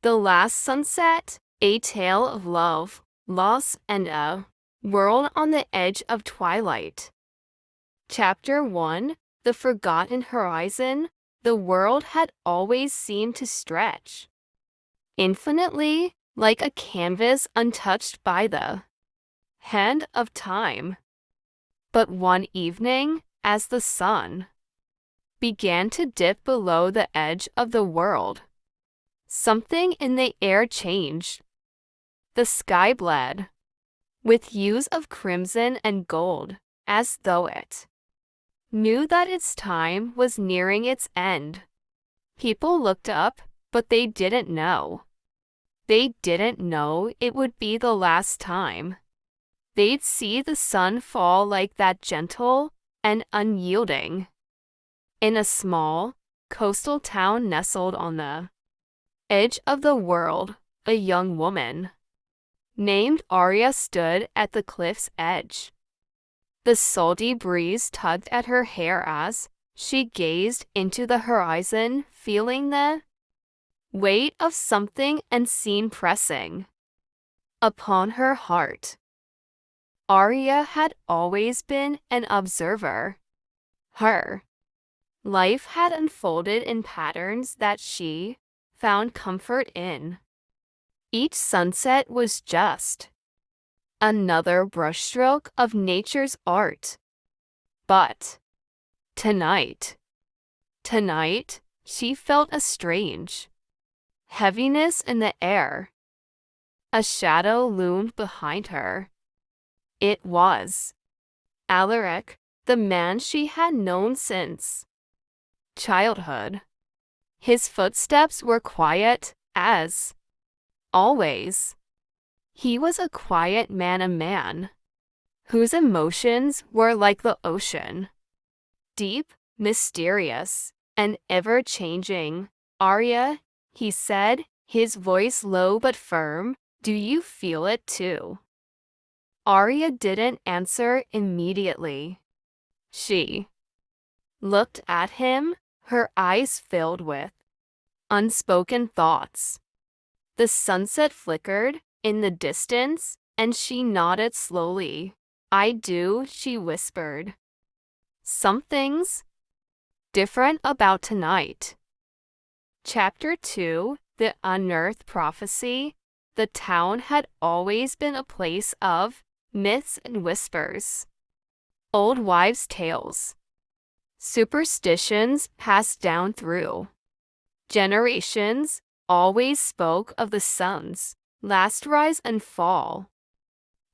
The Last Sunset, A Tale of Love, Loss, and a World on the Edge of Twilight. Chapter 1, The Forgotten Horizon. The world had always seemed to stretch infinitely, like a canvas untouched by the hand of time. But one evening, as the sun began to dip below the edge of the world, something in the air changed. The sky bled with hues of crimson and gold, as though it knew that its time was nearing its end. People looked up, but they didn't know. They didn't know it would be the last time they'd see the sun fall like that, gentle and unyielding. In a small, coastal town nestled on the edge of the world, a young woman named Arya stood at the cliff's edge. The salty breeze tugged at her hair as she gazed into the horizon, feeling the weight of something unseen pressing upon her heart. Arya had always been an observer. Her life had unfolded in patterns that she found comfort in. Each sunset was just another brushstroke of nature's art. But tonight, she felt a strange heaviness in the air. A shadow loomed behind her. It was Alaric, the man she had known since childhood. His footsteps were quiet, as always. He was a quiet man, a man whose emotions were like the ocean, deep, mysterious, and ever-changing. Arya, he said, his voice low but firm, do you feel it too? Arya didn't answer immediately. She looked at him, her eyes filled with unspoken thoughts. The sunset flickered in the distance, and she nodded slowly. I do, she whispered. Something's different about tonight. Chapter 2, The Unearthed Prophecy. The town had always been a place of myths and whispers, old wives' tales, superstitions passed down through generations. Always spoke of the sun's last rise and fall.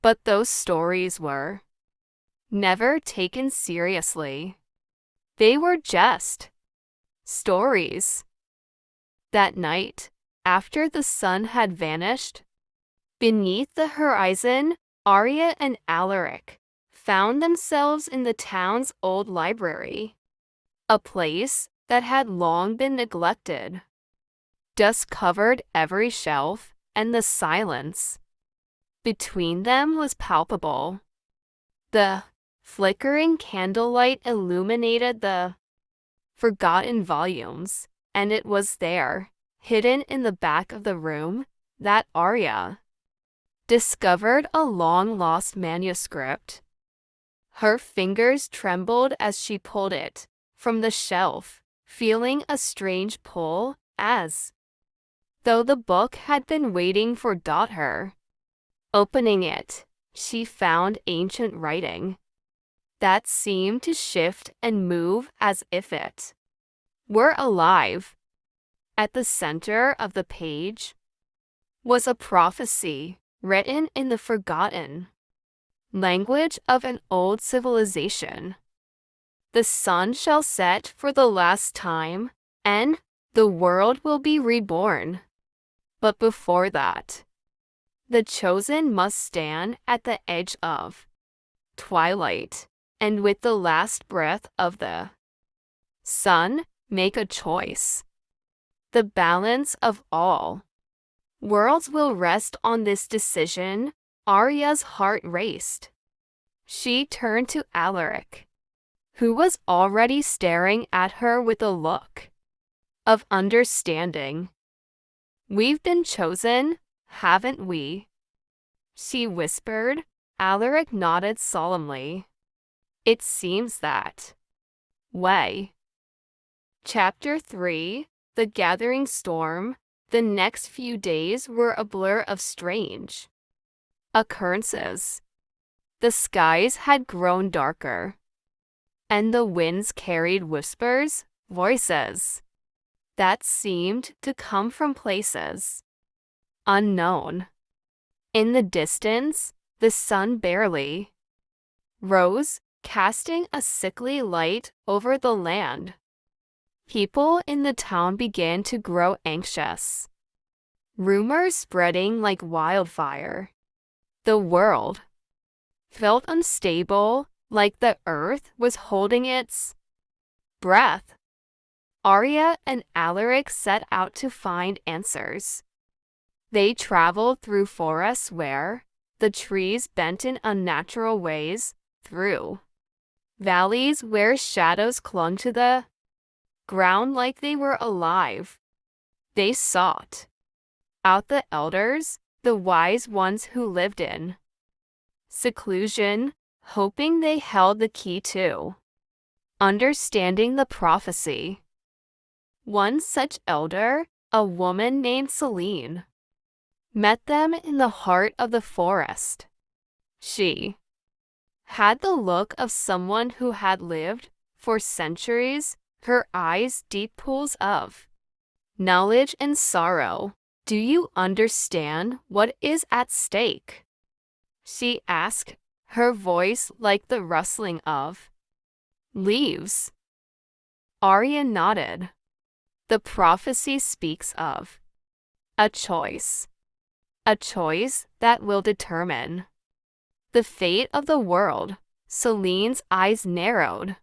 But those stories were never taken seriously. They were just stories. That night, after the sun had vanished, beneath the horizon, Arya and Alaric found themselves in the town's old library, a place that had long been neglected. Dust covered every shelf, and the silence between them was palpable. The flickering candlelight illuminated the forgotten volumes, and it was there, hidden in the back of the room, that Arya discovered a long-lost manuscript. Her fingers trembled as she pulled it from the shelf, feeling a strange pull, as though the book had been waiting for her. Opening it, she found ancient writing that seemed to shift and move as if it were alive. At the center of the page was a prophecy written in the forgotten language of an old civilization. The sun shall set for the last time, and the world will be reborn. But before that, the chosen must stand at the edge of twilight, and with the last breath of the sun, make a choice. The balance of all worlds will rest on this decision. Arya's heart raced. She turned to Alaric, who was already staring at her with a look of understanding. We've been chosen, haven't we? She whispered. Alaric nodded solemnly. It seems that way. Chapter 3 The Gathering Storm. The next few days were a blur of strange occurrences. The skies had grown darker, and the winds carried whispers, voices that seemed to come from places unknown. In the distance, the sun barely rose, casting a sickly light over the land. People in the town began to grow anxious, rumors spreading like wildfire. The world felt unstable, like the earth was holding its breath. Arya and Alaric set out to find answers. They traveled through forests where the trees bent in unnatural ways, through valleys where shadows clung to the ground like they were alive. They sought out the elders, the wise ones who lived in seclusion, hoping they held the key to understanding the prophecy. One such elder, a woman named Selene, met them in the heart of the forest. She had the look of someone who had lived for centuries, her eyes deep pools of knowledge and sorrow. Do you understand what is at stake? She asked, her voice like the rustling of leaves. Arya nodded. The prophecy speaks of a choice that will determine the fate of the world. Selene's eyes narrowed.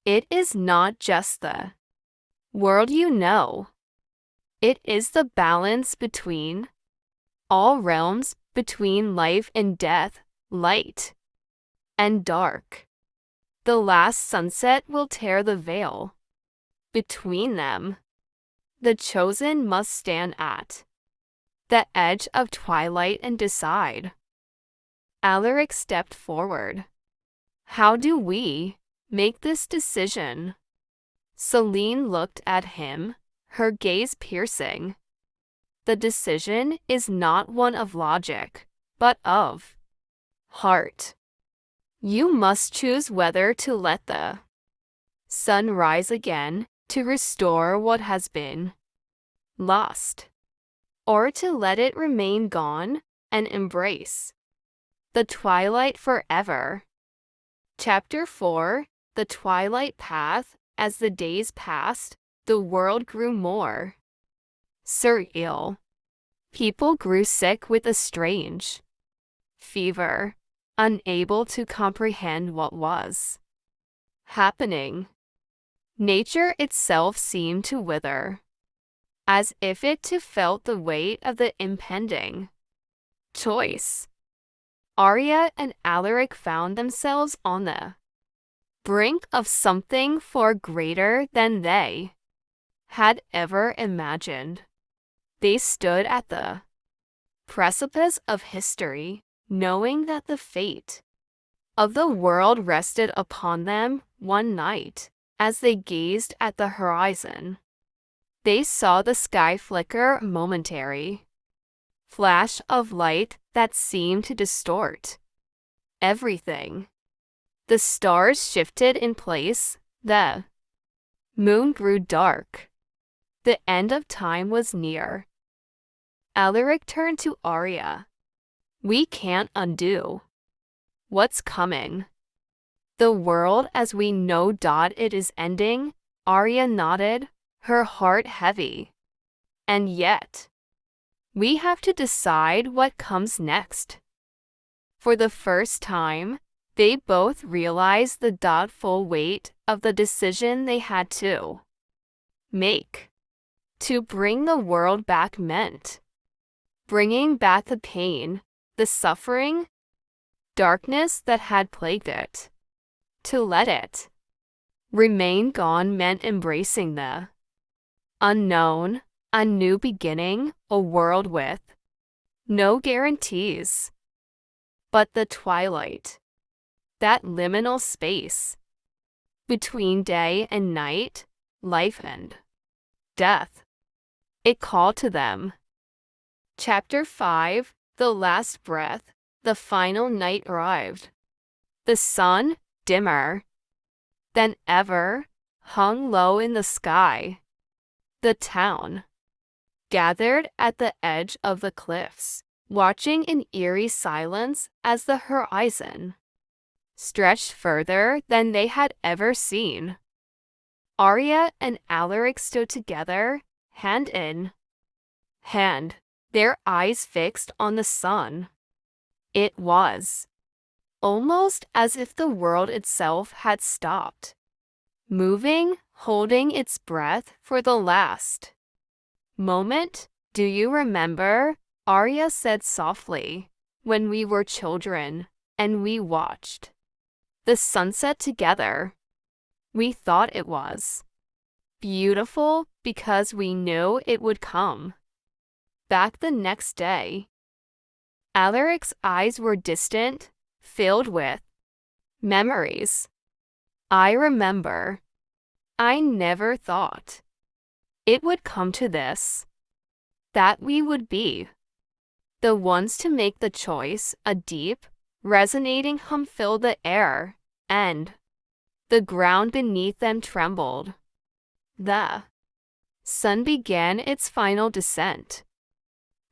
It is not just the world you know. It is the balance between all realms, between life and death, light and dark. The last sunset will tear the veil between them. The chosen must stand at the edge of twilight and decide. Alaric stepped forward. How do we make this decision? Selene looked at him, her gaze piercing. The decision is not one of logic, but of heart. You must choose whether to let the sun rise again, to restore what has been lost, or to let it remain gone and embrace the twilight forever. Chapter 4 The Twilight Path. As the days passed, the world grew more surreal. People grew sick with a strange fever, unable to comprehend what was happening. Nature itself seemed to wither, as if it too felt the weight of the impending choice. Arya and Alaric found themselves on the brink of something far greater than they had ever imagined. They stood at the precipice of history, knowing that the fate of the world rested upon them. One night, as they gazed at the horizon, they saw the sky flicker a momentary flash of light that seemed to distort everything. The stars shifted in place, the moon grew dark. The end of time was near. Alaric turned to Arya. We can't undo what's coming. The world as we know it is ending. Arya nodded, her heart heavy. And yet, we have to decide what comes next. For the first time, they both realized the doubtful weight of the decision they had to make. To bring the world back meant bringing back the pain, the suffering, darkness that had plagued it. To let it remain gone meant embracing the unknown, A new beginning, a world with no guarantees. But the twilight, that liminal space between day and night, life and death, it called to them. Chapter 5, The Last Breath, the final night arrived. The sun, dimmer than ever, hung low in the sky. The town gathered at the edge of the cliffs, watching in eerie silence as the horizon stretched further than they had ever seen. Arya and Alaric stood together, hand in hand, their eyes fixed on the sun. It was almost as if the world itself had stopped, moving, holding its breath for the last moment. Do you remember, Arya said softly, when we were children and we watched the sunset together? We thought it was beautiful because we knew it would come back the next day. Alaric's eyes were distant, filled with memories. I remember. I never thought it would come to this, that we would be the ones to make the choice. A deep, resonating hum filled the air, and the ground beneath them trembled. The sun began its final descent.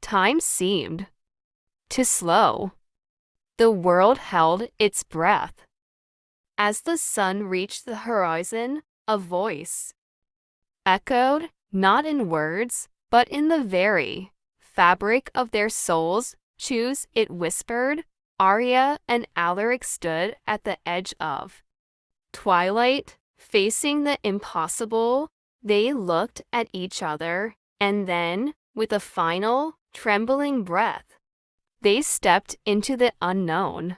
Time seemed to slow. The world held its breath. As the sun reached the horizon, a voice echoed, not in words, but in the very fabric of their souls. Choose, it whispered. Arya and Alaric stood at the edge of twilight, facing the impossible. They looked at each other, and then, with a final, trembling breath, they stepped into the unknown.